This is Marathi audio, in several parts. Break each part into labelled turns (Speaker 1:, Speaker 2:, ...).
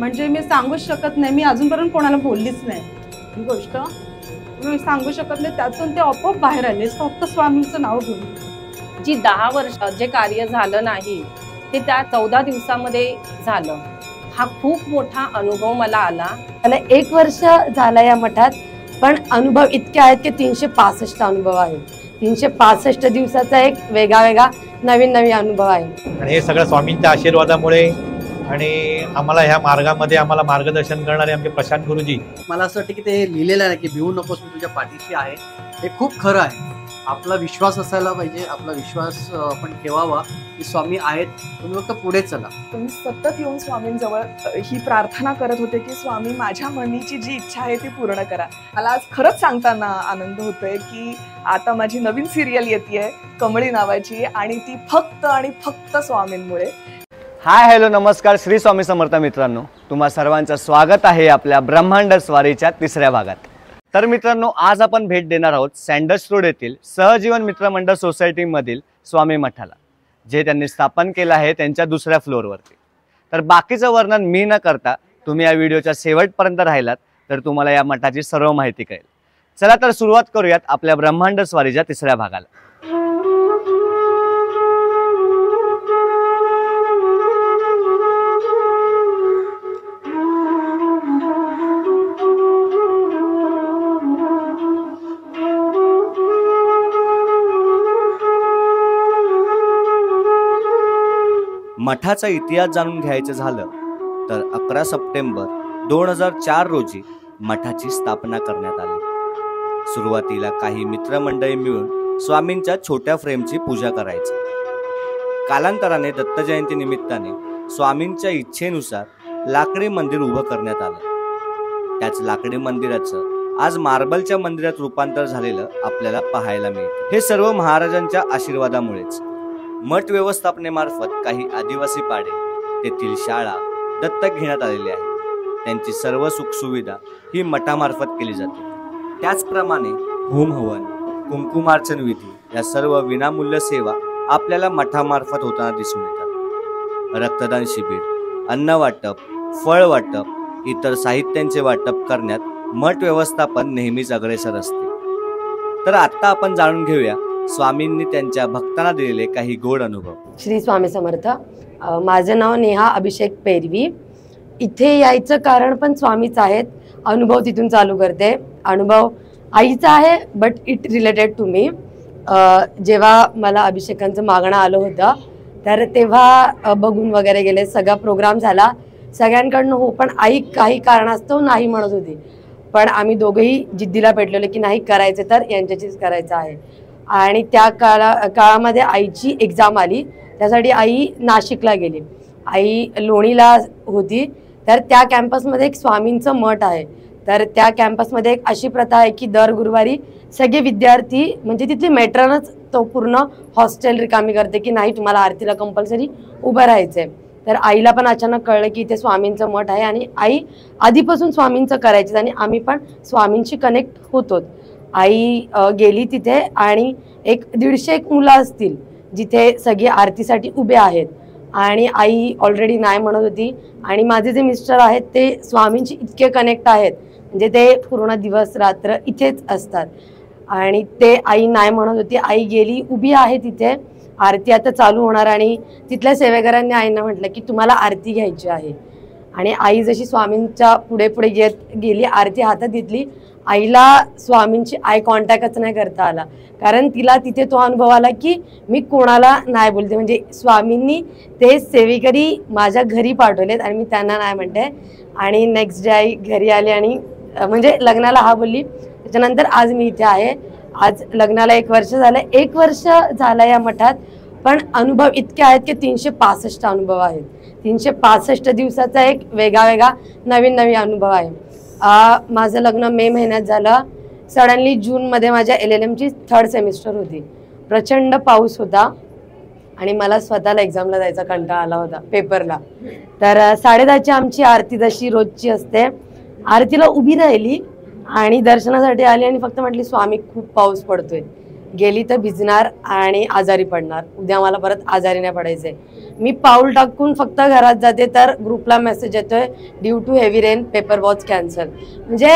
Speaker 1: म्हणजे मी सांगूच शकत नाही, मी अजूनपर्यंत कोणाला बोललीच नाही ही गोष्ट, मी सांगू शकत नाही. त्यातून ते आपोआप बाहेर आले फक्त स्वामींचं नाव घेऊन.
Speaker 2: जी 10 वर्ष जे कार्य झालं नाही ते त्या 14 दिवसामध्ये झालं. हा खूप मोठा अनुभव मला आला.
Speaker 3: मला 1 वर्ष झाला या मठात, पण अनुभव इतके आहेत की 365 अनुभव आहेत. 365 दिवसाचा एक वेगळा नवीन अनुभव आहे.
Speaker 4: आणि हे सगळं स्वामींच्या आशीर्वादामुळे आणि आम्हाला ह्या मार्गामध्ये आम्हाला मार्गदर्शन करणारे आमचे प्रशांत गुरुजी.
Speaker 5: मला असं वाटतं की ते लिहिलेलं आहे की भिवू नकोस, मी तुझ्या पाठीशी आहे. हे खूप खरं आहे. आपला विश्वास असायला पाहिजे, आपला विश्वास आपण ठेवावा की स्वामी आहेत, तुम्ही फक्त पुढे चला.
Speaker 6: तुम्ही सतत येऊन स्वामींजवळ ही प्रार्थना करत होते की स्वामी माझ्या मनाची जी इच्छा आहे ती पूर्ण करा. मला आज खरंच सांगताना आनंद होतोय की आता माझी नवीन सिरियल येतेय कमळी नावाची, आणि ती फक्त आणि फक्त स्वामींमुळे.
Speaker 7: हाय हॅलो नमस्कार, श्री स्वामी समर्थ मित्रांनो, तुम्हा सर्वांचं स्वागत आहे आपल्या ब्रह्मांड स्वारीच्या 3ऱ्या भागात. तर मित्रांनो, आज आपण भेट देणार आहोत सँडर्स रोड येथील सहजीवन मित्र मंडळ सोसायटीमधील स्वामी मठाला, जे त्यांनी स्थापन केलं आहे त्यांच्या 2ऱ्या फ्लोअरवरती. तर बाकीचं वर्णन मी न करता तुम्ही या व्हिडिओच्या शेवटपर्यंत राहिलात तर तुम्हाला या मठाची सर्व माहिती कळेल. चला तर सुरुवात करूयात आपल्या ब्रह्मांड स्वारीच्या 3ऱ्या भागाला. मठाचा इतिहास जाणून घ्यायचं झालं तर 11 सप्टेंबर 2004 रोजी मठाची स्थापना करण्यात आली. सुरुवातीला काही मित्रमंडळी मिळून स्वामींच्या छोट्या फ्रेमची पूजा करायची. कालांतराने दत्त जयंती निमित्ताने स्वामींच्या इच्छेनुसार लाकडी मंदिर उभं करण्यात आलं. त्याच लाकडी मंदिराचं आज मार्बलच्या मंदिरात रूपांतर झालेलं आपल्याला पाहायला मिळतं. हे सर्व महाराजांच्या आशीर्वादामुळेच. मठ व्यवस्थापनेमार्फत काही आदिवासी पाडे, तेथील शाळा दत्तक घेण्यात आलेली आहे. त्यांची सर्व सुखसुविधा ही मठामार्फत केली जाते. त्याचप्रमाणे होम हवन, कुंकुमार्चन विधी या सर्व विनामूल्य सेवा आपल्याला मठामार्फत होताना दिसून येतात. रक्तदान शिबिर, अन्न वाटप, फळ वाटप, इतर साहित्यांचे वाटप करण्यात मठ व्यवस्थापन नेहमीच अग्रेसर असते. तर आता आपण जाणून घेऊया स्वामींनी त्यांच्या भक्तांना दिलेले काही गोड अनुभव.
Speaker 3: श्री स्वामी समर्थ. माझं नाव नेहा अभिषेक पेरवी. इथे यायचं कारण पण स्वामीच आहेत. अनुभव तिथून चालू करते. अनुभव आईचा आहे but it related to me. जेव्हा मला अभिषेकांचं मागणं आलं होतं तर तेव्हा बघून वगैरे गेले, सगळा प्रोग्राम झाला सगळ्यांकडनं हो, पण आई काही कारणास्तव नाही म्हणत होती. पण आम्ही दोघंही जिद्दीला पेटलेलो की नाही करायचं तर यांच्याचीच करायचं आहे. आणि त्या काळामध्ये आईची एक्झाम आली, त्यासाठी आई नाशिकला गेली. आई लोणीला होती, तर त्या कॅम्पसमध्ये एक स्वामींचं मठ आहे. तर त्या कॅम्पसमध्ये एक अशी प्रथा आहे की दर गुरुवारी सगळे विद्यार्थी, म्हणजे तिथली मेट्रनच तो पूर्ण हॉस्टेल रिकामी करते की नाही तुम्हाला आरतीला कंपल्सरी उभं राहायचं आहे. तर आईला पण अचानक कळलं की इथे स्वामींचं मठ आहे आणि आई आधीपासून स्वामींचं करायची आणि आम्ही पण स्वामींशी कनेक्ट होतो. आई गेली तिथे आणि 150 मुलं असतील जिथे सगळे आरतीसाठी उभे आहेत. आणि आई ऑलरेडी नाही म्हणत होती. आणि माझे जे मिस्टर आहेत ते स्वामींशी इतके कनेक्ट आहेत, म्हणजे ते पूर्ण दिवस रात्र इथेच असतात. आणि ते आई नाही म्हणत होती. आई गेली, उभी आहे तिथे. आरती आता चालू होणार आणि तिथल्या सेवेकरांनी आईना म्हटलं की तुम्हाला आरती घ्यायची आहे. आणि आई जशी स्वामींच्या पुढे पुढे येत गेली, आरती हातात घेतली. आईला स्वामींची आय कॉन्टॅक्टच नाही करता आला, कारण तिला तिथे तो अनुभव आला की मी कोणाला नाही बोलते. म्हणजे स्वामींनी ते सेवेकरी माझ्या घरी पाठवलेत आणि मी त्यांना नाही म्हणते. आणि नेक्स्ट डे आई घरी आली आणि म्हणजे लग्नाला हा बोलली. त्याच्यानंतर आज मी इथे आहे. आज लग्नाला 1 वर्ष झालं. 1 वर्ष झालं या मठात, पण अनुभव इतके आहेत की 365 अनुभव आहेत. 365 दिवसाचा एक वेगळा नवीन अनुभव आहे. माझं लग्न मे महिन्यात झालं. सडनली जूनमध्ये माझ्या LLMची 3rd सेमिस्टर होती. प्रचंड पाऊस होता आणि मला स्वतःला एक्झामला जायचा कंटाळा आला होता पेपरला. तर 10:30ची आमची आरती जशी रोजची असते, आरतीला उभी राहिली आणि दर्शनासाठी आली आणि फक्त म्हटली स्वामी खूप पाऊस पडतोय. गेली तर भिजणार आणि आजारी पडणार, उद्या मला परत आजारी नाही पडायचंय. मी पाऊल टाकून फक्त घरात जाते तर ग्रुपला मेसेज येतोय due to heavy rain paper watch cancel. म्हणजे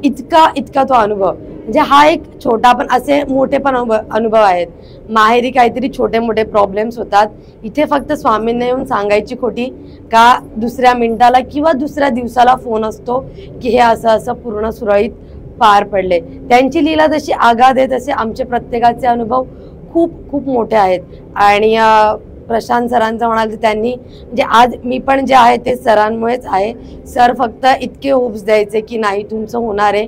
Speaker 3: इतका तो अनुभव, म्हणजे हा एक छोटा पण असे मोठे पण अनुभव आहेत. माहेरी काहीतरी छोटे मोठे प्रॉब्लेम्स होतात, इथे फक्त स्वामींना येऊन सांगायची खोटी का दुसऱ्या मिनिटाला किंवा दुसऱ्या दिवसाला फोन असतो की हे असं असं पूर्ण सुरळीत पार पडले. त्यांची लीला जशी आगाध आहे तसे आमचे प्रत्येकाचे अनुभव खूप मोठे आहेत. आणि प्रशांत सरांचं म्हणाल तर त्यांनी म्हणजे आज मी पण जे आहे ते सरांमुळेच आहे. सर फक्त इतके होप्स द्यायचे की नाही तुमचं होणार आहे,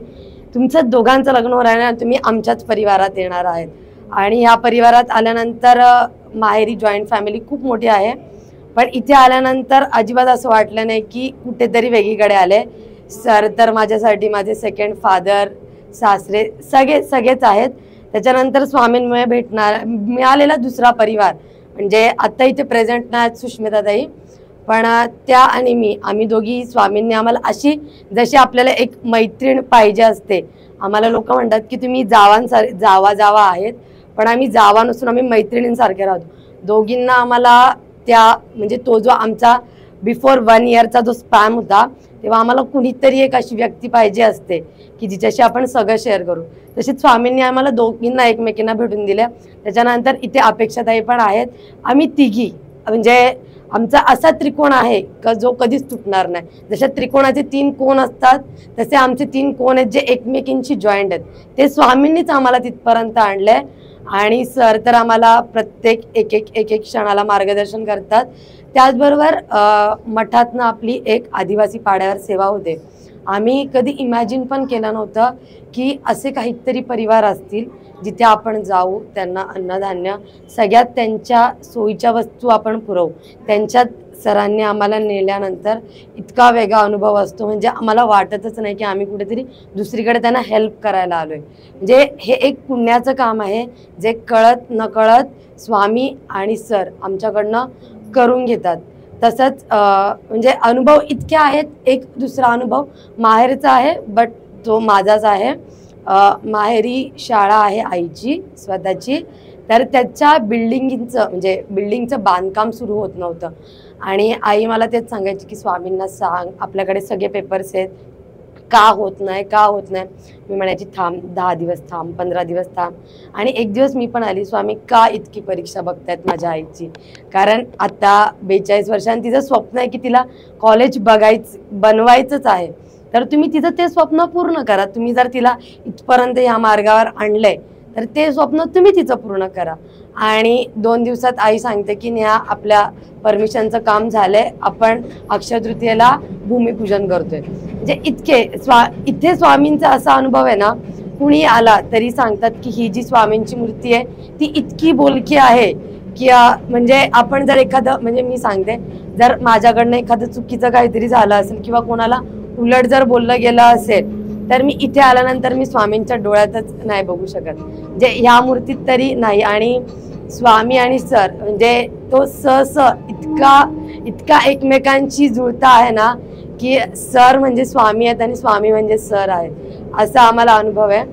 Speaker 3: तुमचं दोघांचं लग्न होणार आहे, तुम्ही आमच्याच परिवारात येणार आहेत. आणि ह्या परिवारात आल्यानंतर माहेरी जॉईंट फॅमिली खूप मोठी आहे, पण इथे आल्यानंतर अजिबात असं वाटलं नाही की कुठेतरी वेगळीकडे आले. सर तर माझ्यासाठी माझे सेकंड फादर, सासरे सगळेच आहेत. त्याच्यानंतर स्वामींमुळे मिळालेला दुसरा परिवार म्हणजे आता इथे प्रेझेंट नाही सुष्मिताताई, पण त्या आणि आम्ही दोघी स्वामींनी आम्हाला अशी जशी आपल्याला एक मैत्रीण पाहिजे असते. आम्हाला लोक म्हणतात की तुम्ही जावा आहेत, पण आम्ही जावा नसून आम्ही मैत्रिणींसारखे राहतो. दोघींना आम्हाला त्या म्हणजे तो जो आमचा बिफोर 1 इयरचा जो स्पॅम होता तेव्हा आम्हाला कुणीतरी एक अशी व्यक्ती पाहिजे असते की जिच्याशी आपण सगळं शेअर करू. तसेच स्वामींनी आम्हाला दोघींना एकमेकींना भेटून दिल्या. त्याच्यानंतर इथे अपेक्षाताई पण आहेत. आम्ही तिघी म्हणजे आमचा असा त्रिकोण आहे का जो कधीच तुटणार नाही. जशा त्रिकोणाचे 3 कोण असतात तसे आमचे 3 कोण आहेत जे एकमेकींशी जॉईंट आहेत. ते स्वामींनीच आम्हाला तिथपर्यंत आणलंय. आणि सर तर आम्हाला प्रत्येक एक क्षणाला मार्गदर्शन करतात. त्याचबरोबर मठातनं आपली एक आदिवासी पाड्यावर सेवा होते. आम्ही कधी इमॅजिन पण केलं नव्हतं की असे काहीतरी परिवार असतील जिथे आपण जाऊ, त्यांना अन्नधान्य सगळ्यात त्यांच्या सोयीच्या वस्तू आपण पुरवू. त्यांच्यात सरांनी आम्हाला नेल्यानंतर इतका वेगळा अनुभव असतो म्हणजे आम्हाला वाटतच नाही की आम्ही कुठेतरी दुसरीकडे त्यांना हेल्प करायला आलोय. म्हणजे हे एक पुण्याचं काम आहे जे कळत नकळत स्वामी आणि सर आमच्याकडनं करून घेतात. तसंच म्हणजे अनुभव इतके आहेत. एक दुसरा अनुभव माहेरचा आहे बट तो माझाच आहे. माहेरी शाळा आहे आईची स्वतःची, तर त्याच्या बिल्डिंगचं बांधकाम सुरू होत नव्हतं आणि आई मला तेच सांगायची की स्वामींना सांग आपल्याकडे सगळे पेपर्स आहेत, का होत नाही. मी म्हणायची थांब 10 दिवस थांब, 15 दिवस थांब. आणि एक दिवस मी पण आली, स्वामी का इतकी परीक्षा बघतायत माझ्या आईची, कारण आता 42 वर्षांनी तिचं स्वप्न आहे की तिला कॉलेज बनवायचंच आहे. तर तुम्ही तिचं ते स्वप्न पूर्ण करा. तुम्ही जर तिला इथपर्यंत या मार्गावर आणलंय तर ते स्वप्न तुम्ही तिचं पूर्ण करा. आणि 2 दिवसात आई सांगते की नेहा आपल्या परमिशनचं काम झालंय, आपण अक्षय तृतीयेला भूमिपूजन करतोय. म्हणजे इथे स्वामींचा असा अनुभव आहे ना, कुणी आला तरी सांगतात की ही जी स्वामींची मूर्ती आहे ती इतकी बोलकी आहे की म्हणजे आपण जर एखादं म्हणजे मी सांगते जर माझ्याकडनं एखादं चुकीचं काहीतरी झालं असेल किंवा कोणाला उलट जर बोललं गेलं असेल तर मी इथे आल्यानंतर मी स्वामींच्या डोळ्यातच नाही बघू शकत. म्हणजे ह्या मूर्तीत तरी नाही. आणि स्वामी आणि सर म्हणजे तो इतका एकमेकांची जुळता आहे ना की सर म्हणजे स्वामी आहेत आणि स्वामी म्हणजे सर आहेत असा आम्हाला अनुभव आहे.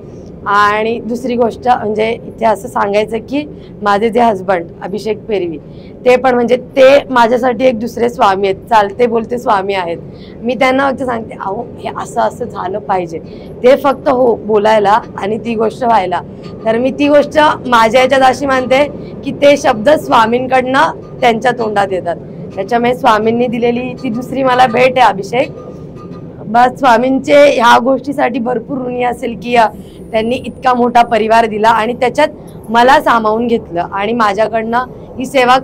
Speaker 3: आणि दुसरी गोष्ट म्हणजे इथे असं सांगायचं की माझे जे हजबंड अभिषेक पेरवी ते पण म्हणजे ते माझ्यासाठी एक दुसरे स्वामी आहेत, चालते बोलते स्वामी आहेत. मी त्यांना फक्त सांगते अहो हे असं झालं पाहिजे, ते फक्त हो बोलायला आणि ती गोष्ट व्हायला. तर मी ती गोष्ट माझ्या याच्यात अशी मानते की ते शब्द स्वामींकडनं त्यांच्या तोंडात येतात. त्याच्यामुळे स्वामींनी दिलेली ती दुसरी मला भेट आहे अभिषेक. बस स्वामींचे ह्या गोष्टीसाठी भरपूर ऋणी असेल की त्यांनी इतका मोठा परिवार दिला आणि त्याच्यात मला सामावून घेतलं आणि माझ्याकडनं ही सेवा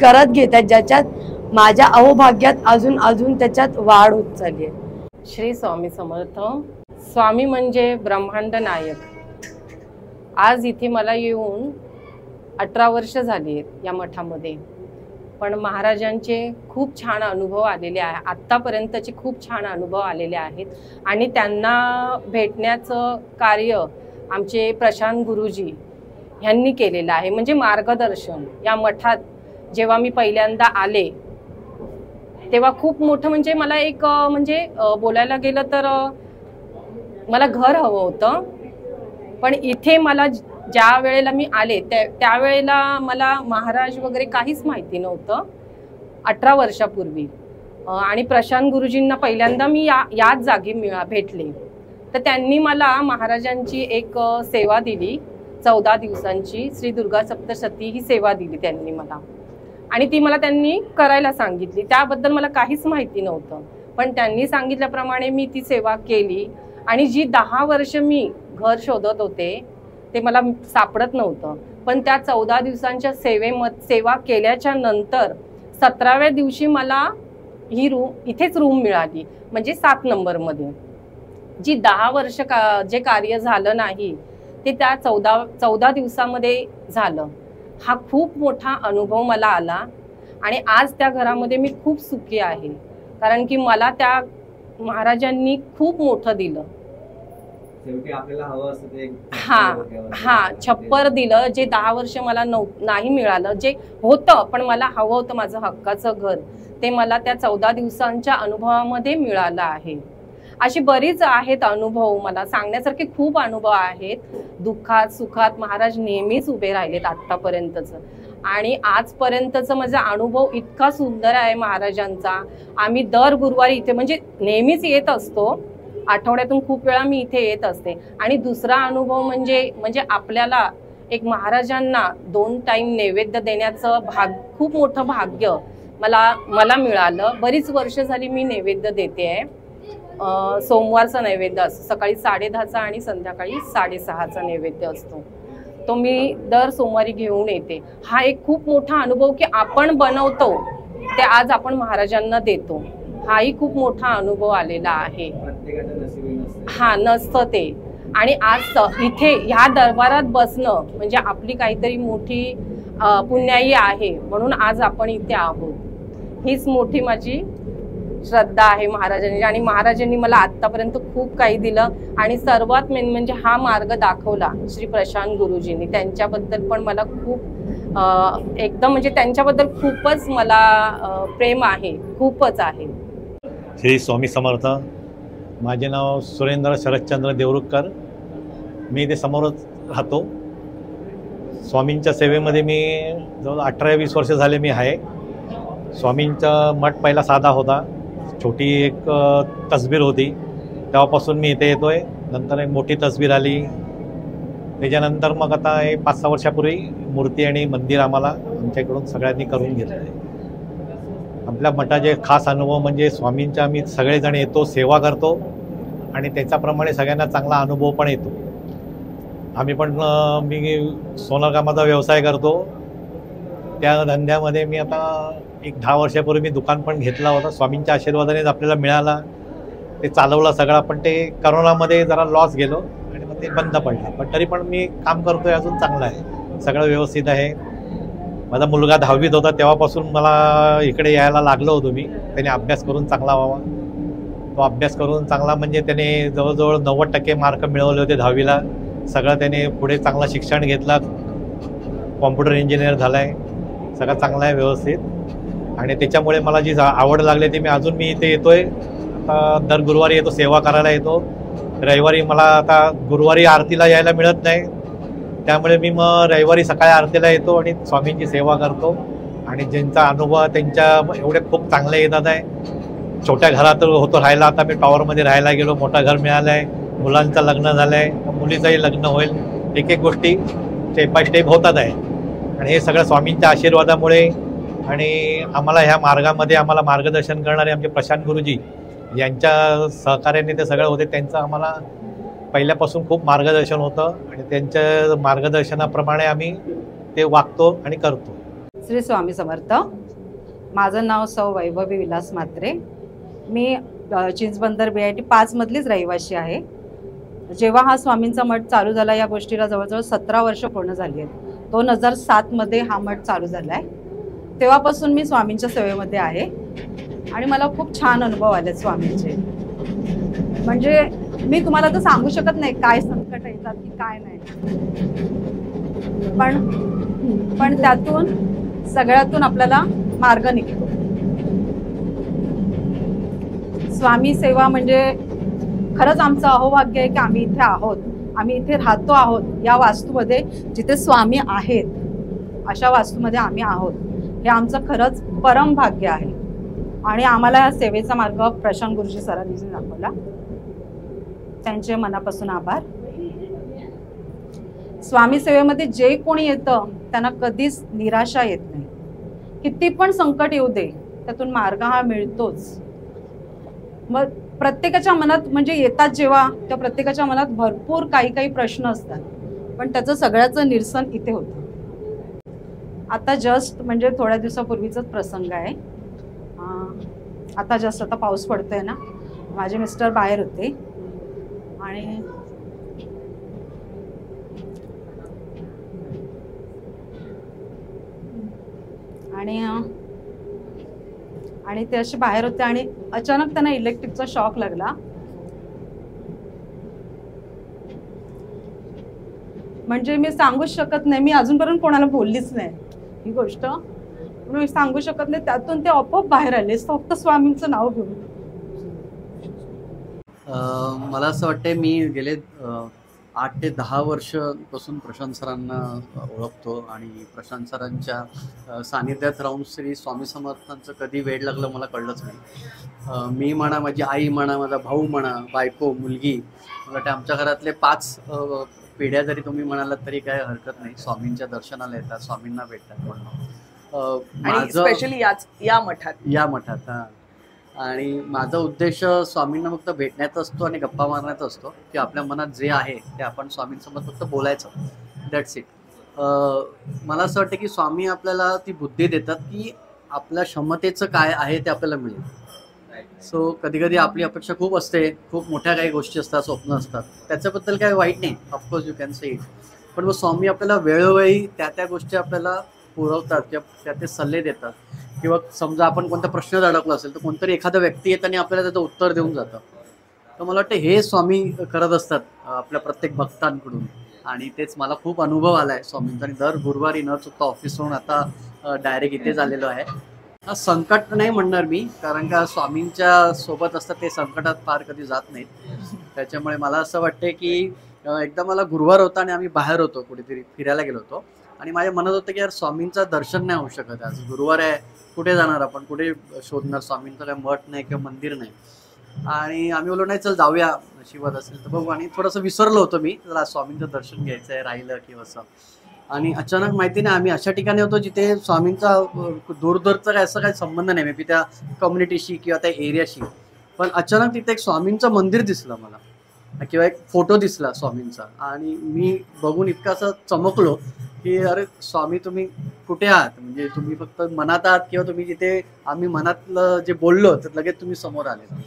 Speaker 3: करत घेतात ज्याच्यात माझ्या अहोभाग्यात अजून त्याच्यात वाढ होत चालली आहे.
Speaker 2: श्री स्वामी समर्थ. स्वामी म्हणजे ब्रह्मांड नायक. आज इथे मला येऊन 18 वर्ष झाली आहेत या मठामध्ये, पण महाराजांचे खूप छान अनुभव आलेले आहे. आत्तापर्यंतचे खूप छान अनुभव आलेले आहेत आणि त्यांना भेटण्याचं कार्य आमचे प्रशांत गुरुजी यांनी केलेलं आहे. म्हणजे मार्गदर्शन या मठात जेव्हा मी पहिल्यांदा आले तेव्हा खूप मोठं म्हणजे मला एक म्हणजे बोलायला गेलं तर मला घर हवं होतं, पण इथे मला ज्या वेळेला मी आले त्यावेळेला मला महाराज वगैरे काहीच माहिती नव्हतं 18 वर्षापूर्वी. आणि प्रशांत गुरुजींना पहिल्यांदा मी याच जागी भेटले. तर त्यांनी मला महाराजांची एक सेवा दिली 14 दिवसांची, श्री दुर्गा सप्तशती ही सेवा दिली त्यांनी मला. आणि ती मला त्यांनी करायला सांगितली. त्याबद्दल मला काहीच माहिती नव्हतं, पण त्यांनी सांगितल्याप्रमाणे मी ती सेवा केली. आणि जी 10 वर्ष मी घर शोधत होते ते मला सापडत नव्हतं, पण त्या 14 दिवसांच्या सेवा केल्याच्या नंतर 17व्या दिवशी मला ही इथेच रूम मिळाली, म्हणजे 7 नंबरमध्ये. जी 10 वर्ष जे कार्य झालं नाही ते त्या 14 दिवसामध्ये झालं. हा खूप मोठा अनुभव मला आला आणि आज त्या घरामध्ये मी खूप सुखी आहे, कारण की मला त्या महाराजांनी खूप मोठं दिलं. छप्पर दिलं, जे 10 वर्ष मला नाही मिळालं, जे होतं पण मला हवं होतं माझं हक्काचं घर, ते मला त्या 14 दिवसांच्या अनुभवामध्ये मिळालं आहे. अशी बरीच आहेत अनुभव, मला सांगण्यासारखे खूप अनुभव आहेत. दुःखात सुखात महाराज नेहमीच उभे राहिलेत आतापर्यंतच. आणि आजपर्यंतचा माझा अनुभव इतका सुंदर आहे महाराजांचा. आम्ही दर गुरुवारी इथे म्हणजे नेहमीच येत असतो, आठवड्यातून खूप वेळा मी इथे येत असते. आणि दुसरा अनुभव म्हणजे आपल्याला एक महाराजांना 2 टाइम नैवेद्य देण्याचं खूप मोठं भाग्य मला मिळालं. बरीच वर्ष झाली मी नैवेद्य देते आहे. सोमवारचा नैवेद्य असतो, सकाळी 10:30चा आणि संध्याकाळी 6:30चा नैवेद्य असतो. तो मी दर सोमवारी घेऊन येते. हा एक खूप मोठा अनुभव की आपण बनवतो ते आज आपण महाराजांना देतो, हाही खूप मोठा अनुभव आलेला आहे. हा नसतं ते. आणि आज इथे ह्या दरबारात बसणं म्हणजे आपली काहीतरी मोठी पुण्याई आहे, म्हणून आज आपण इथे आहोत. हीच मोठी माझी श्रद्धा आहे महाराजांनी. आणि महाराजांनी मला आतापर्यंत खूप काही दिलं. आणि सर्वात मेन म्हणजे हा मार्ग दाखवला श्री प्रशांत गुरुजींनी. त्यांच्याबद्दल पण मला खूप एकदम म्हणजे त्यांच्याबद्दल खूपच मला प्रेम आहे, खूपच आहे.
Speaker 4: श्री स्वामी समर्थ. माझे नाव सुरेंद्र शरदचंद्र देवरुखकर. मी इथे समोरच राहतो. स्वामींच्या सेवेमध्ये मी जवळ 18-20 वर्ष झाले मी आहे. स्वामींचा मठ पहिला साधा होता, छोटी एक तसबीर होती, तेव्हापासून मी इथे येतोय. नंतर एक मोठी तसबीर आली, त्याच्यानंतर मग आता 5-6 वर्षापूर्वी मूर्ती आणि मंदिर आम्हाला आमच्याकडून सगळ्यांनी करून घेतलं आहे. आपल्या मठाचे खास अनुभव म्हणजे स्वामींच्या आम्ही सगळेजण येतो, सेवा करतो आणि त्याच्याप्रमाणे सगळ्यांना चांगला अनुभव पण येतो. आम्ही पण मी सोनरकामाचा व्यवसाय करतो. त्या धंद्यामध्ये मी आता एक 10 वर्षापूर्वी मी दुकान पण घेतला होता. स्वामींच्या आशीर्वादानेच आपल्याला मिळाला, ते चालवला सगळा. पण ते करोनामध्ये जरा लॉस गेलो आणि मग ते बंद पडलं. पण तरी पण मी काम करतोय, अजून चांगलं आहे, सगळं व्यवस्थित आहे. माझा मुलगा 10वीत होता तेव्हापासून मला इकडे यायला लागलो होतो मी. त्याने अभ्यास करून चांगला व्हावा. तो अभ्यास करून चांगला म्हणजे त्याने जवळजवळ 90% मार्क मिळवले होते 10वीला. सगळं त्याने पुढे चांगलं शिक्षण घेतलं, कॉम्प्युटर इंजिनियर झाला आहे, सगळं चांगलं आहे व्यवस्थित. आणि त्याच्यामुळे मला जी आवड लागली ती अजून मी इथे येतोय. आता दर गुरुवारी येतो, सेवा करायला येतो. रविवारी मला आता गुरुवारी आरतीला यायला मिळत नाही, त्यामुळे मी मग रविवारी सकाळी आरतीला येतो आणि स्वामींची सेवा करतो. आणि ज्यांचा अनुभव त्यांच्या एवढे खूप चांगले येतात आहे. छोट्या घरात होतो राहायला, आता मी टॉवरमध्ये राहायला गेलो, मोठं घर मिळालं आहे, मुलांचं लग्न झालं आहे, मुलीचंही लग्न होईल. एक गोष्टी स्टेप बाय स्टेप होतात आहे. आणि हे सगळं स्वामींच्या आशीर्वादामुळे. आणि आम्हाला ह्या मार्गामध्ये आम्हाला मार्गदर्शन करणारे आमचे प्रशांत गुरुजी यांच्या सहकार्याने ते सगळं होते. त्यांचं आम्हाला पहिल्यापासून खूप मार्गदर्शन होतं आणि त्यांच्या मार्गदर्शनाप्रमाणे आम्ही ते वागतो आणि करतो.
Speaker 1: श्री स्वामी समर्थ. माझं नाव सौ वैभवी विलास म्हात्रे. मी चिंचबंदर BIT 5 मधलीच रहिवाशी आहे. जेव्हा हा स्वामींचा मठ चालू झाला या गोष्टीला जवळजवळ 17 वर्ष पूर्ण झाली आहेत. 2007 मध्ये हा मठ चालू झाला आहे. तेव्हापासून मी स्वामींच्या सेवेमध्ये आहे आणि मला खूप छान अनुभव आले स्वामींचे. म्हणजे मी तुम्हाला तर सांगू शकत नाही काय संकट येतात की काय नाही, पण त्यातून सगळ्यातून आपल्याला मार्ग निघतो. स्वामी सेवा म्हणजे खरंच आमचं अहोभाग्य आहे की आम्ही इथे आहोत. आम्ही इथे राहतो आहोत या वास्तूमध्ये, जिथे स्वामी आहेत अशा वास्तूमध्ये आम्ही आहोत, हे आमचं खरंच परम भाग्य आहे. आणि आम्हाला या सेवेचा मार्ग प्रशांत गुरुजी सरांनी दाखवला, त्यांचे मनापासून आभार. स्वामी सेवेमध्ये जे कोणी येतं त्यांना कधीच निराशा येत नाही. किती पण संकट येऊ दे, त्यातून मार्ग हा मिळतोच. मग प्रत्येकाच्या मनात म्हणजे येतात जेव्हा, त्या प्रत्येकाच्या मनात भरपूर काही प्रश्न असतात, पण त्याचं सगळ्याचं निरसन इथे होतं. आता जस्ट म्हणजे थोड्या दिवसापूर्वीचाच प्रसंग आहे. आता जस्ट आता पाऊस पडतोय ना, माझे मिस्टर बाहेर होते आणि ते असे बाहेर होते आणि अचानक त्यांना इलेक्ट्रिकचा शॉक लागला. म्हणजे मी सांगूच शकत नाही, मी अजूनपर्यंत कोणाला बोललीच नाही ही गोष्ट, मी सांगू शकत नाही. त्यातून ते आपोआप बाहेर आले फक्त स्वामींचं नाव घेऊन.
Speaker 5: मला असं वाटतंय मी गेले 8 ते 10 वर्षापासून प्रशांत सरांना ओळखतो आणि प्रशांत सरांच्या सानिध्यात राहून श्री स्वामी समर्थांचं कधी वेड लागलं मला कळलंच नाही. मी म्हणा, माझी आई म्हणा, माझा भाऊ म्हणा, बायको, मुलगी, मला वाटतं आमच्या घरातले 5 पिढ्या जरी तुम्ही म्हणालात तरी काय हरकत नाही, स्वामींच्या दर्शनाला येतात, स्वामींना भेटतात म्हणून.
Speaker 6: स्पेशली या मठात
Speaker 5: आणि माझा उद्देश स्वामींना फक्त भेटण्याचा असतो आणि गप्पा मारण्याचा असतो, की आपल्या मनात जे आहे ते आपण स्वामींसमोर फक्त बोलायचं, दॅट्स इट. मला असं वाटतं की स्वामी आपल्याला ती बुद्धी देतात की आपल्या क्षमतेचं काय आहे ते आपल्याला मिळेल. सो कधी कधी आपली अपेक्षा खूप असते, खूप मोठ्या काही गोष्टी असतात, स्वप्न असतात, त्याच्याबद्दल काही वाईट नाही, of course you can say it. पण मग स्वामी आपल्याला वेळोवेळी त्या गोष्टी आपल्याला पुरवतात किंवा ते सल्ले देतात. किंवा समजा आपण कोणत्या प्रश्नात अडकलो असेल तर कोणतरी एखादा व्यक्ती येत आणि आपल्याला त्याचं उत्तर देऊन जातं. तर मला वाटतं हे स्वामी करत असतात आपल्या प्रत्येक भक्तांकडून, आणि तेच मला खूप अनुभव आला आहे स्वामींचा. आणि दर गुरुवारी न चुकता ऑफिसवरून आता डायरेक्ट इथे झालेलो आहे. संकट नाही म्हणणार मी, कारण का स्वामींच्या सोबत असतात ते संकटात फार कधी जात नाहीत. त्याच्यामुळे मला असं वाटतं की एकदा मला गुरुवार होता आणि आम्ही बाहेर होतो, कुठेतरी फिरायला गेलो होतो, आणि माझ्या मनात होतं की यार स्वामींचं दर्शन नाही होऊ शकत, आज गुरुवार आहे, कुठे जाणार आपण, कुठे शोधणार, स्वामींचं काय मठ नाही किंवा मंदिर नाही. आणि आम्ही बोललो नाही चल जाऊया, नशिबात असेल तर बघू. आणि थोडंसं विसरलो होतो मी, जरा स्वामींचं दर्शन घ्यायचं आहे राहिलं किंवा असं. आणि अचानक माहिती नाही आम्ही अशा ठिकाणी होतो जिथे स्वामींचा दूरदूरचा काय असं काही संबंध नाही, मे बी त्या कम्युनिटीशी किंवा त्या एरियाशी, पण अचानक तिथे एक स्वामींचं मंदिर दिसलं मला, किंवा एक फोटो दिसला स्वामींचा, आणि मी बघून इतकं असं चमकलो की अरे स्वामी तुम्ही कुठे आहात, म्हणजे तुम्ही फक्त मनात आहात किंवा तुम्ही जिथे आम्ही मनातलं जे बोललो तर लगेच तुम्ही समोर आले.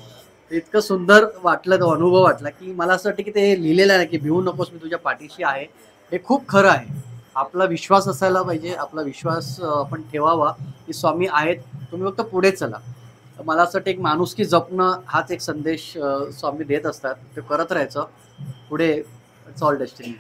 Speaker 5: इतकं सुंदर वाटलं, तो अनुभव वाटला की मला असं वाटतं की ते लिहिलेलं आहे की भिवू नकोस मी तुझ्या पाठीशी आहे, हे खूप खरं आहे. आपला विश्वास असायला पाहिजे, आपला विश्वास आपण ठेवावा की स्वामी आहेत, तुम्ही फक्त पुढे चला. मला असं वाटतं एक माणुसकी जपणं हाच एक संदेश स्वामी देत असतात, ते करत राहायचं पुढे, इट्स ऑल डेस्टिनी.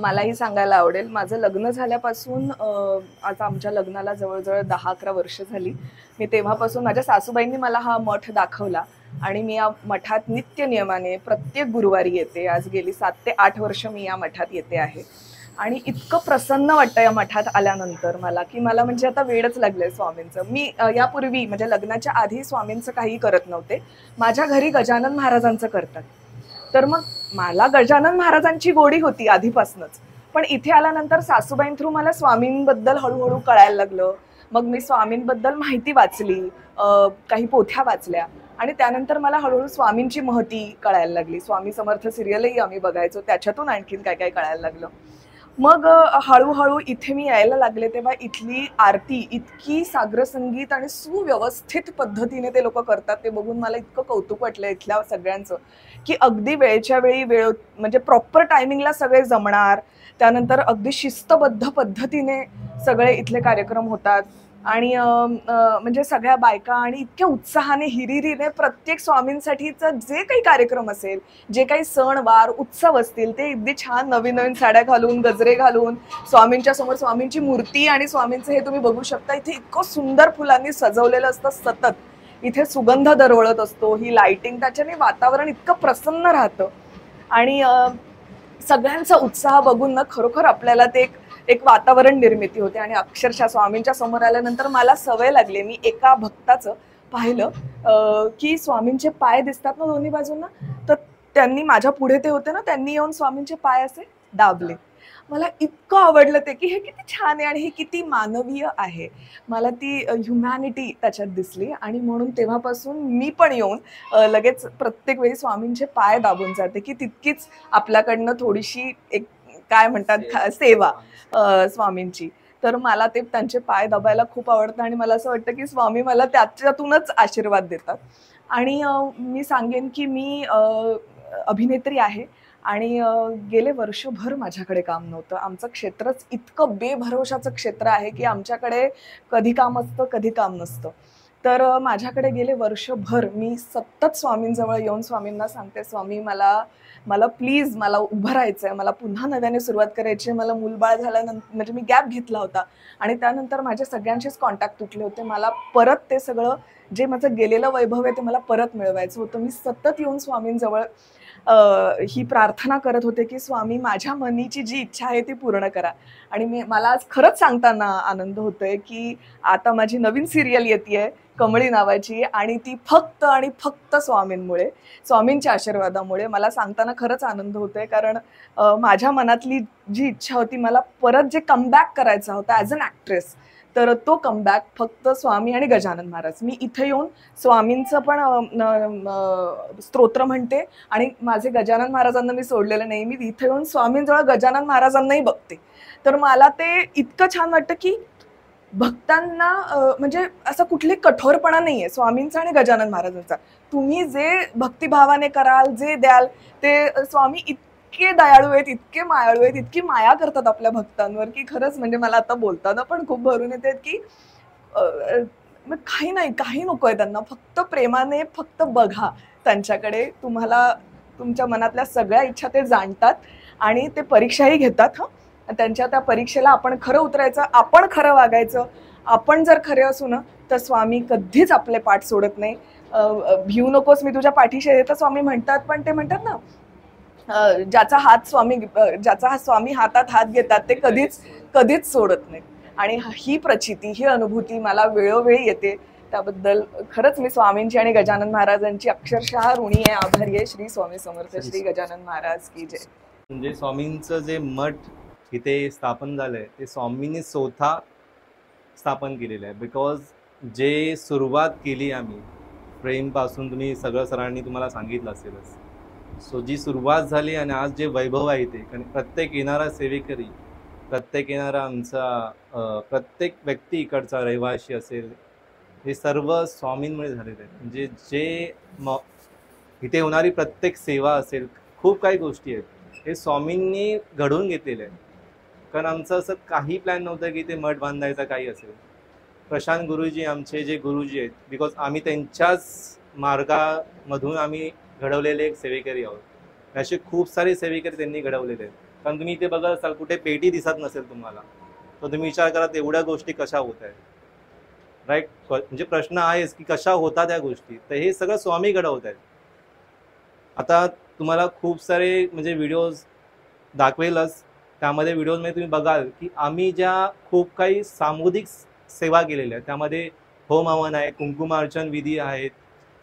Speaker 6: मलाही सांगायला आवडेल, माझं लग्न झाल्यापासून आता आमच्या लग्नाला जवळजवळ 10-11 वर्ष झाली. मी तेव्हापासून माझ्या सासूबाईंनी मला हा मठ दाखवला आणि मी या मठात नित्य नियमाने प्रत्येक गुरुवारी येते. आज गेली 7 ते 8 वर्ष मी या मठात येते आहे आणि इतकं प्रसन्न वाटतं या मठात आल्यानंतर मला, की मला म्हणजे आता वेळच लागलंय स्वामींचं. मी यापूर्वी म्हणजे लग्नाच्या आधी स्वामींचं काही करत नव्हते, माझ्या घरी गजानन महाराजांचं करतात. तर मग मला गजानन महाराजांची गोडी होती आधीपासूनच, पण इथे आल्यानंतर सासूबाईं थ्रू मला स्वामींबद्दल हळूहळू कळायला लागलं. मग मी स्वामींबद्दल माहिती वाचली, काही पोथ्या वाचल्या, आणि त्यानंतर मला हळूहळू स्वामींची महती कळायला लागली. स्वामी समर्थ सिरियलही आम्ही बघायचो, त्याच्यातून आणखीन काय काय कळायला लागलं. मग हळूहळू इथे मी यायला लागले तेव्हा इथली आरती इतकी साग्रसंगीत आणि सुव्यवस्थित पद्धतीने ते लोक करतात, ते बघून मला इतकं कौतुक वाटलं इथल्या सगळ्यांचं, की अगदी वेळच्या वेळी वेळ म्हणजे प्रॉपर टायमिंगला सगळे जमणार, त्यानंतर अगदी शिस्तबद्ध पद्धतीने सगळे इथले कार्यक्रम होतात. आणि म्हणजे सगळ्या बायका आणि इतक्या उत्साहाने हिरिरीने प्रत्येक स्वामींसाठीचं जे काही कार्यक्रम असेल, जे काही सण वार उत्सव असतील, ते अगदी छान नवीन नवीन साड्या घालून, गजरे घालून, स्वामींच्या समोर स्वामींची मूर्ती आणि स्वामींचं हे तुम्ही बघू शकता, इथे इतकं सुंदर फुलांनी सजवलेलं असतं, सतत इथे सुगंध दरवळत असतो, ही लाइटिंग, त्याच्याने वातावरण इतकं प्रसन्न राहतं. आणि सगळ्यांचा उत्साह बघून ना खरोखर आपल्याला ते एक वातावरण निर्मिती होते. आणि अक्षरशः स्वामींच्या समोर आल्यानंतर मला सवय लागली, मी एका भक्ताचं पाहिलं की स्वामींचे पाय दिसतात ना दोन्ही बाजूंना, तर त्यांनी माझ्या पुढे ते होते ना, त्यांनी येऊन स्वामींचे पाय असे दाबले. मला इतकं आवडलं ते की हे किती छान आहे आणि हे किती मानवीय आहे. मला ती ह्युमॅनिटी त्याच्यात दिसली आणि म्हणून तेव्हापासून मी पण येऊन लगेच प्रत्येक वेळी स्वामींचे पाय दाबून जाते की तितकीच आपल्याकडनं थोडीशी एक काय म्हणतात सेवा स्वामींची. तर मला ते त्यांचे पाय दाबायला खूप आवडतं आणि मला असं वाटतं की स्वामी मला त्याच्यातूनच आशीर्वाद देतात. आणि मी सांगेन की मी अभिनेत्री आहे आणि गेले वर्षभर माझ्याकडे काम नव्हतं. आमचं क्षेत्रच इतकं बेभरवशाचं क्षेत्र आहे की आमच्याकडे कधी काम असतं कधी काम नसतं. तर माझ्याकडे गेले वर्षभर मी सतत स्वामींजवळ येऊन स्वामींना सांगते, स्वामी मला प्लीज मला उभं राहायचं आहे, मला पुन्हा नव्याने सुरुवात करायची आहे. मला मूलबाळ झाल्यानंतर म्हणजे मी गॅप घेतला होता आणि त्यानंतर माझे सगळ्यांचेच कॉन्टॅक्ट तुटले होते. मला परत ते सगळं जे माझं गेलेलं वैभव आहे ते मला परत मिळवायचं होतं. मी सतत येऊन स्वामींजवळ ही प्रार्थना करत होते की स्वामी माझ्या मनीची जी इच्छा आहे ती पूर्ण करा. आणि मला आज खरंच सांगताना आनंद होतोय की आता माझी नवीन सिरियल येतेय कमळी नावाची आणि ती फक्त आणि फक्त स्वामींमुळे, स्वामींच्या आशीर्वादामुळे. मला सांगताना खरंच आनंद होतोय कारण माझ्या मनातली जी इच्छा होती, मला परत जे कमबॅक करायचा होता ॲज अन ॲक्ट्रेस, तर तो कमबॅक फक्त स्वामी आणि गजानन महाराज. मी इथे येऊन स्वामींचं पण स्तोत्र म्हणते आणि माझे गजानन महाराजांना मी सोडलेलं नाही. मी इथे येऊन स्वामींजवळ गजानन महाराजांनाही बघते. तर मला ते इतकं छान वाटतं की भक्तांना म्हणजे असं कुठली कठोरपणा नाहीये स्वामींचा आणि गजानन महाराजांचा. तुम्ही जे भक्तिभावाने कराल, जे द्याल, ते स्वामी इतके दयाळू आहेत, इतके मायाळू आहेत, इतकी माया करतात आपल्या भक्तांवर की खरंच म्हणजे मला आता बोलताना पण खूप भरून येते की काही नाही, काही नको आहे त्यांना. फक्त प्रेमाने फक्त बघा त्यांच्याकडे. तुम्हाला तुमच्या मनातल्या सगळ्या इच्छा ते जाणतात आणि ते परीक्षाही घेतात. त्यांच्या त्या परीक्षेला आपण खरं उतरायचं, आपण खरं वागायचं. आपण जर खरे असू ना तर स्वामी कधीच आपले पाठ सोडत नाही. भिऊ नकोस, मी तुझ्या पाठीशी आहे तर स्वामी म्हणतात. पण ते म्हणतात ना, ज्याचा हात स्वामी हातात हात घेतात ते कधीच सोडत नाही. आणि ही प्रचिती, ही अनुभूती मला वेळोवेळी येते. त्याबद्दल खरंच मी स्वामींची आणि गजानन महाराजांची अक्षरशः ऋणी आहे, आभारी आहे. श्री स्वामी समर्थ, श्री गजानन महाराज की जय.
Speaker 8: म्हणजे स्वामींचं जे मठ इथे स्थापन झालंय ते स्वामींनी स्वतः स्थापन केलेलं आहे. बिकॉज जे सुरुवात केली आम्ही प्रेमपासून, तुम्ही सगळं सरांनी तुम्हाला सांगितलं असेलच. सो जी सुरुवात झाली आणि आज जे वैभव आहे ते, कारण प्रत्येक येणारा सेवेकरी, प्रत्येक येणारा आमचा प्रत्येक व्यक्ती इकडचा रहिवासी असेल, हे सर्व स्वामींमुळे झालेलं आहे. म्हणजे जे इथे होणारी प्रत्येक सेवा असेल, खूप काही गोष्टी आहेत हे स्वामींनी घडवून घेतलेले आहे. कारण आमचं असं काही प्लॅन नव्हतं की ते मठ बांधायचा काही असेल. प्रशांत गुरुजी आमचे जे गुरुजी आहेत, बिकॉज आम्ही त्यांच्याच मार्गामधून आम्ही घडवलेले एक सेवेकरी आहोत. असे खूप सारे सेवेकरी त्यांनी घडवलेले आहेत. कारण तुम्ही इथे बघत असाल कुठे पेटी दिसत नसेल तुम्हाला, तर तुम्ही विचार करा एवढ्या गोष्टी कशा होत आहेत, राईट. म्हणजे प्रश्न आहेच की कशा होतात त्या गोष्टी. तर हे सगळं स्वामी घडवत आहेत. आता तुम्हाला खूप सारे म्हणजे व्हिडिओज दाखवेलच, त्यामध्ये व्हिडिओजमध्ये तुम्ही बघाल की आम्ही ज्या खूप काही सामुदायिक सेवा केलेल्या आहेत, त्यामध्ये होम हवन आहे, कुंकुमार्चन विधी आहेत,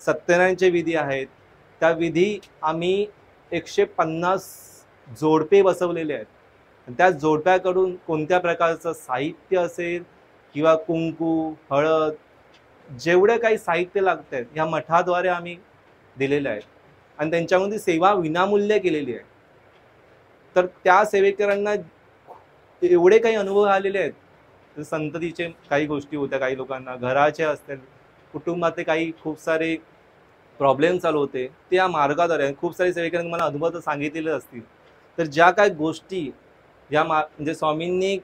Speaker 8: सत्यनारायणचे विधी आहेत. त्या विधी आम्ही 150 जोडपे बसवलेले आहेत. त्या जोडप्याकडून कोणत्या प्रकारचं साहित्य असेल किंवा कुंकू, हळद, जेवढे काही साहित्य लागत आहेत ह्या मठाद्वारे आम्ही दिलेले आहेत. आणि त्यांच्यामध्ये सेवा विनामूल्य केलेली आहे. तर त्या सेवेकरांना एवढे काही अनुभव आलेले आहेत. तर संततीचे काही गोष्टी होत्या, काही लोकांना घराचे असतील, कुटुंबातले काही खूप सारे प्रॉब्लेम चालू होते, ते या मार्गाद्वारे खूप सारे सेवेकरांनी मला अनुभव तर सांगितलेले असतील. तर ज्या काही गोष्टी या म्हणजे स्वामींनी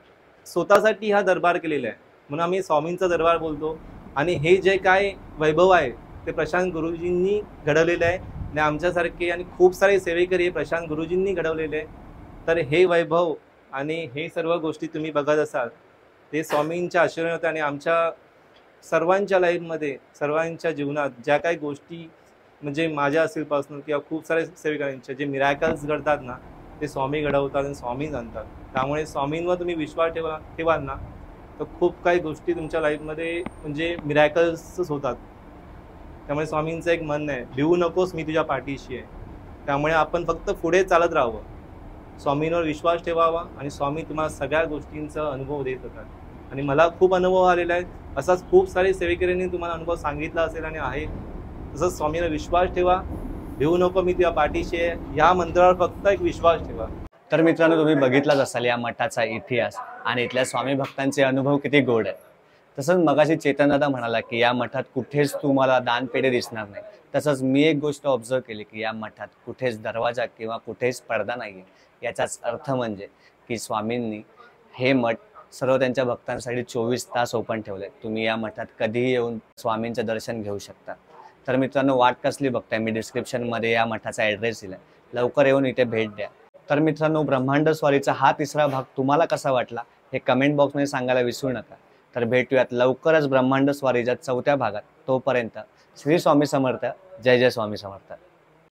Speaker 8: स्वतःसाठी हा दरबार केलेला आहे, म्हणून आम्ही स्वामींचा दरबार बोलतो. आणि हे जे काय वैभव आहे ते प्रशांत गुरुजींनी घडवलेलं आहे. आणि आमच्यासारखे आणि खूप सारे सेवेकरी हे प्रशांत गुरुजींनी घडवलेले आहे. तर हे वैभव आणि हे सर्व गोष्टी तुम्ही बघत असाल ते स्वामींच्या आशीर्वादाने. आणि आमच्या सर्वांच्या लाईफमध्ये, सर्वांच्या जीवनात ज्या काही गोष्टी म्हणजे माझ्या असेल पर्सनल किंवा खूप सारे सेवेकरांच्या जे मिरॅकल्स घडतात ना, ते स्वामी घडवतात आणि स्वामी जाणतात. त्यामुळे स्वामींवर तुम्ही विश्वास ठेवाल ना तर खूप काही गोष्टी तुमच्या लाईफमध्ये म्हणजे मिरॅकल्सच होतात. त्यामुळे स्वामींचं एक म्हणणं आहे, भिवू नकोस मी तुझ्या पाठीशी आहे. त्यामुळे आपण फक्त पुढे चालत राहावं, स्वामींवर विश्वास ठेवावा आणि स्वामी तुम्हाला सगळ्या गोष्टींचा अनुभव देत होतात. आणि मला खूप अनुभव आलेला आहे. असाच खूप सारे सेवेकऱ्यांनी तुम्हाला अनुभव सांगितला असेल आणि आहे. तसंच स्वामींवर विश्वास ठेवा, भिवू नको मी तुझ्या पाठीशी आहे, या मंत्रावर फक्त एक विश्वास ठेवा.
Speaker 7: तर मित्रांनो, तुम्ही बघितलाच असाल या मठाचा इतिहास आणि इथल्या स्वामी भक्तांचे अनुभव किती गोड आहेत. तसंच मगाशी चेतनदादा म्हणाला की या मठात कुठेच तुम्हाला दानपेढे दिसणार नाही. तसंच मी एक गोष्ट ऑब्झर्व केली की या मठात कुठेच दरवाजा किंवा कुठेच पडदा नाही आहे. याचाच अर्थ म्हणजे की स्वामींनी हे मठ सर्व त्यांच्या भक्तांसाठी 24 तास ओपन ठेवले. तुम्ही या मठात कधीही येऊन स्वामींचं दर्शन घेऊ शकता. तर मित्रांनो, वाट कसली बघताय, मी डिस्क्रिप्शनमध्ये या मठाचा ॲड्रेस दिला, लवकर येऊन इथे भेट द्या. तर मित्रांनो, ब्रह्मांड स्वारीचा हा तिसरा भाग तुम्हाला कसा वाटला हे कमेंट बॉक्समध्ये सांगायला विसरू नका. तर भेटूयात लवकरच ब्रह्मांड स्वारीच्या 4थ्या भागात. तोपर्यंत श्री स्वामी समर्थ. जय जय स्वामी समर्थ.